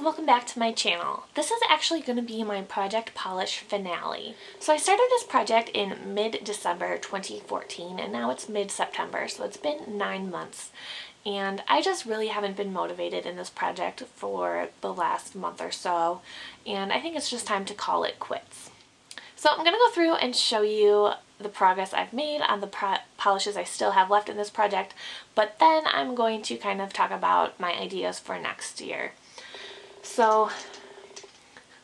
welcome back to my channel. This is actually going to be my project polish finale. So I started this project in mid-December 2014 and now it's mid-September, so it's been 9 months. And I just really haven't been motivated in this project for the last month or so, and I think it's just time to call it quits. So I'm going to go through and show you the progress I've made on the polishes I still have left in this project, but then I'm going to kind of talk about my ideas for next year. So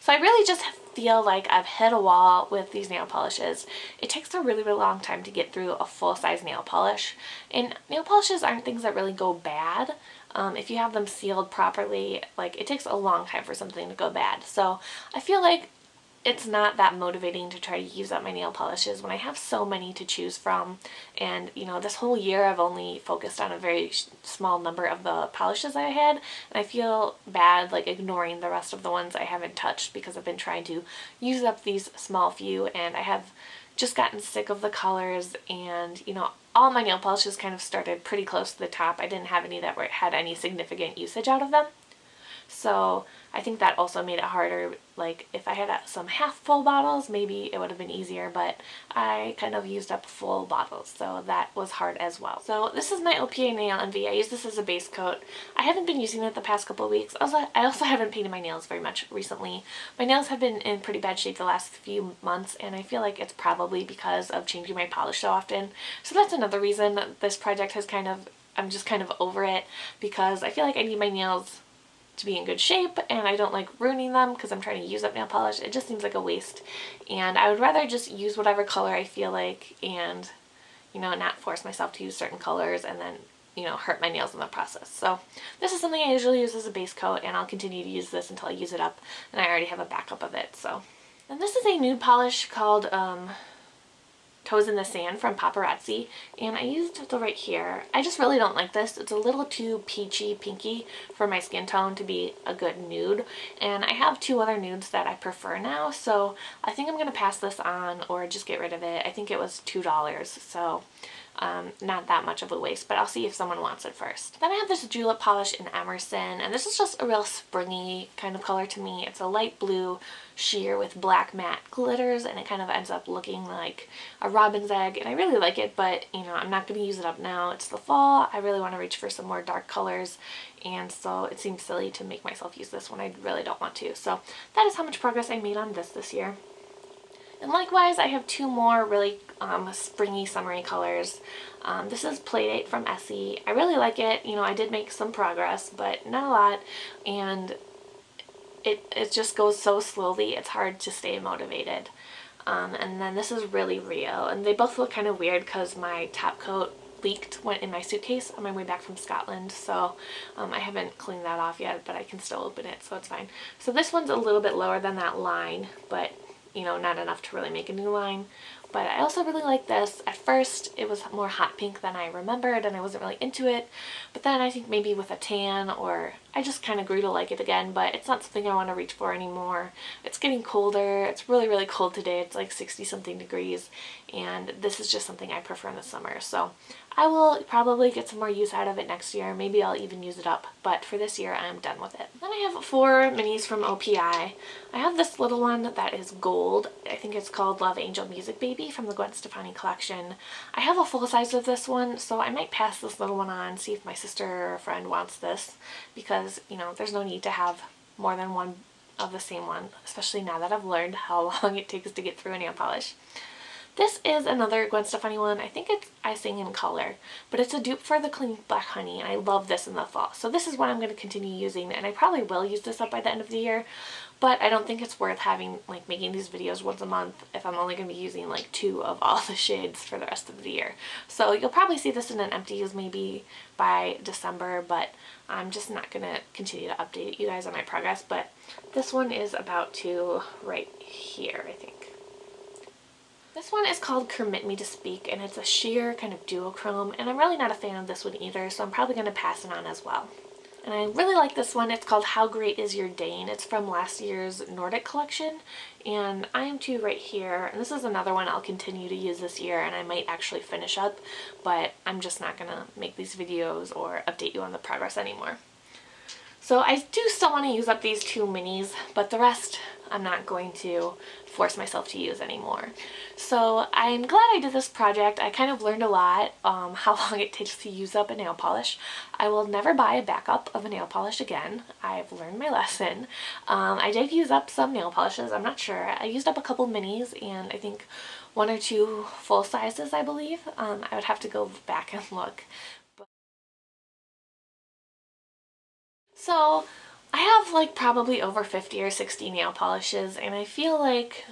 I really just feel like I've hit a wall with these nail polishes. It takes a really long time to get through a full-size nail polish, and nail polishes aren't things that really go bad. If you have them sealed properly, like, it takes a long time for something to go bad. So I feel like it's not that motivating to try to use up my nail polishes when I have so many to choose from. And you know, this whole year I've only focused on a very small number of the polishes I had, and I feel bad like ignoring the rest of the ones I haven't touched because I've been trying to use up these small few, and I have just gotten sick of the colors. And you know, all my nail polishes kind of started pretty close to the top. I didn't have any that had any significant usage out of them. So I think that also made it harder. Like, if I had some half full bottles, maybe it would have been easier, but I kind of used up full bottles, so that was hard as well. So this is my OPA Nail Envy. I use this as a base coat. I haven't been using it the past couple of weeks. I also haven't painted my nails very much recently. My nails have been in pretty bad shape the last few months, and I feel like it's probably because of changing my polish so often. So that's another reason that this project has I'm just kind of over it, because I feel like I need my nails to be in good shape, and I don't like ruining them because I'm trying to use up nail polish. It just seems like a waste, and I would rather just use whatever color I feel like, and you know, not force myself to use certain colors and then, you know, hurt my nails in the process. So this is something I usually use as a base coat, and I'll continue to use this until I use it up, and I already have a backup of it. So, and this is a nude polish called Toes in the Sand from Paparazzi, and I used the right here. I just really don't like this. It's a little too peachy pinky for my skin tone to be a good nude, and I have two other nudes that I prefer now, so I think I'm going to pass this on or just get rid of it. I think it was $2, so not that much of a waste, but I'll see if someone wants it first. Then I have this julep polish in Emerson, and this is just a real springy kind of color to me. It's a light blue sheer with black matte glitters, and it kind of ends up looking like a robin's egg, and I really like it, but you know, I'm not going to use it up now. It's the fall. I really want to reach for some more dark colors, and so it seems silly to make myself use this when I really don't want to. So that is how much progress I made on this year. And likewise, I have two more really springy, summery colors. This is Playdate from Essie. I really like it. You know, I did make some progress, but not a lot, and it just goes so slowly, it's hard to stay motivated. And then this is Really Real, and they both look kind of weird because my top coat went in my suitcase on my way back from Scotland, so I haven't cleaned that off yet, but I can still open it, so it's fine. So this one's a little bit lower than that line, but you know, not enough to really make a new line. But I also really like this. At first it was more hot pink than I remembered, and I wasn't really into it, but then I think maybe with a tan, or I just kind of grew to like it again, but it's not something I want to reach for anymore. It's getting colder. It's really cold today. It's like 60 something degrees, and this is just something I prefer in the summer. So I will probably get some more use out of it next year. Maybe I'll even use it up, but for this year I'm done with it. Then I have 4 minis from OPI. I have this little one that is gold. I think it's called Love Angel Music Baby from the Gwen Stefani collection. I have a full size of this one, so I might pass this little one on, see if my sister or a friend wants this, because you know, there's no need to have more than one of the same one, especially now that I've learned how long it takes to get through a nail polish. This is another Gwen Stefani one. I think it's Icing in Color, but it's a dupe for the Clean Black Honey, and I love this in the fall. So this is what I'm going to continue using, and I probably will use this up by the end of the year, but I don't think it's worth making these videos once a month if I'm only going to be using like 2 of all the shades for the rest of the year. So you'll probably see this in an empty use maybe by December, but I'm just not going to continue to update you guys on my progress. But this one is about to right here, I think. This one is called Permit Me to Speak, and it's a sheer kind of duochrome, and I'm really not a fan of this one either, so I'm probably going to pass it on as well. And I really like this one. It's called How Great Is Your Dane. It's from last year's Nordic collection, and I am too right here. And this is another one I'll continue to use this year, and I might actually finish up, but I'm just not going to make these videos or update you on the progress anymore. So I do still want to use up these 2 minis, but the rest I'm not going to force myself to use anymore. So I'm glad I did this project. I kind of learned a lot, how long it takes to use up a nail polish. I will never buy a backup of a nail polish again. I've learned my lesson. I did use up some nail polishes, I'm not sure. I used up a couple minis and I think 1 or 2 full sizes, I believe. I would have to go back and look. So I have like probably over 50 or 60 nail polishes, and I feel like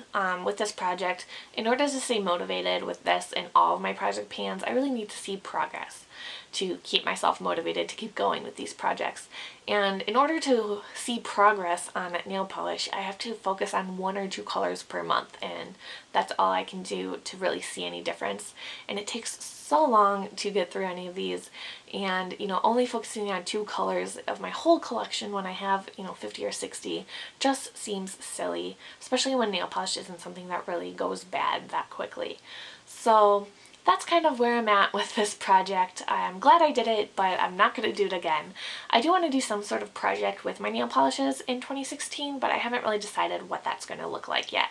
with this project, in order to stay motivated with this and all of my project pans, I really need to see progress to keep myself motivated to keep going with these projects. And in order to see progress on nail polish, I have to focus on 1 or 2 colors per month, and that's all I can do to really see any difference. And it takes so long to get through any of these, and only focusing on 2 colors of my whole collection when I have 50 or 60 just seems silly, especially when nail polish isn't something that really goes bad that quickly. So that's kind of where I'm at with this project. I'm glad I did it, but I'm not going to do it again. I do want to do some sort of project with my nail polishes in 2016, but I haven't really decided what that's going to look like yet.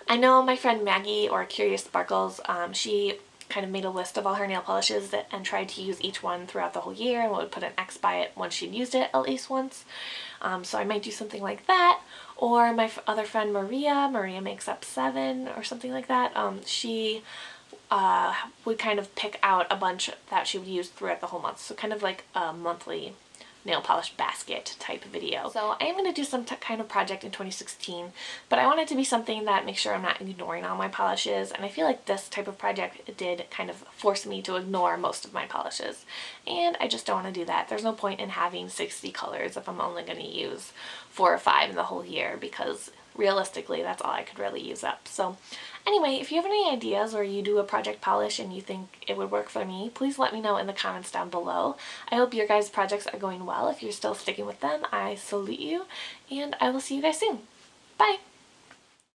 I know my friend Maggie, or Curious Sparkles, she kind of made a list of all her nail polishes and tried to use each one throughout the whole year and would put an X by it once she'd used it at least once. So I might do something like that. Or my other friend Maria makes up 7 or something like that. She would kind of pick out a bunch that she would use throughout the whole month. So kind of like a monthly nail polish basket type video. So I am going to do some kind of project in 2016, but I want it to be something that makes sure I'm not ignoring all my polishes, and I feel like this type of project did kind of force me to ignore most of my polishes, and I just don't want to do that. There's no point in having 60 colors if I'm only going to use 4 or 5 in the whole year, because realistically that's all I could really use up. So anyway, if you have any ideas or you do a project polish and you think it would work for me, please let me know in the comments down below. I hope your guys' projects are going well. If you're still sticking with them, I salute you, and I will see you guys soon. Bye!